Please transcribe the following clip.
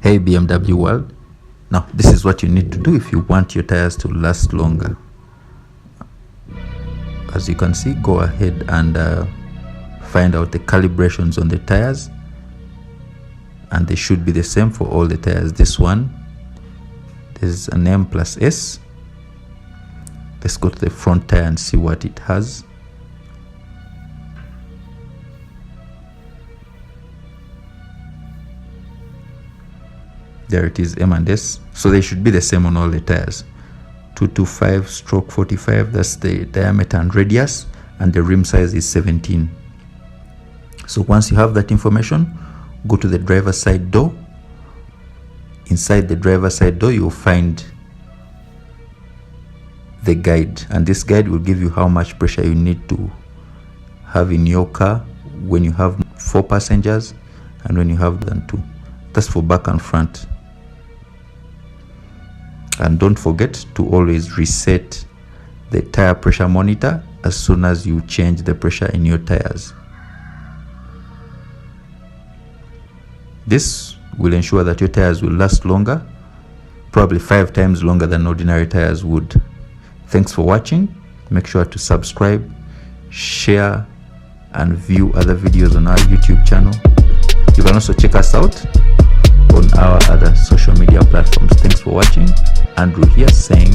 Hey BMW world, now this is what you need to do if you want your tires to last longer. As you can see, go ahead and find out the calibrations on the tires, and they should be the same for all the tires. This one, there's an M plus S. Let's go to the front tire and see what it has. There it is, M and S. So they should be the same on all the tires. 225/45, that's the diameter and radius, and the rim size is 17. So once you have that information, go to the driver's side door. Inside the driver's side door, you'll find the guide, and this guide will give you how much pressure you need to have in your car when you have 4 passengers and when you have than 2. That's for back and front. And don't forget to always reset the tire pressure monitor as soon as you change the pressure in your tires. This will ensure that your tires will last longer, probably 5 times longer than ordinary tires would. Thanks for watching. Make sure to subscribe, share, and view other videos on our YouTube channel. You can also check us out on our other social media platforms. Thanks for watching. Andrew here saying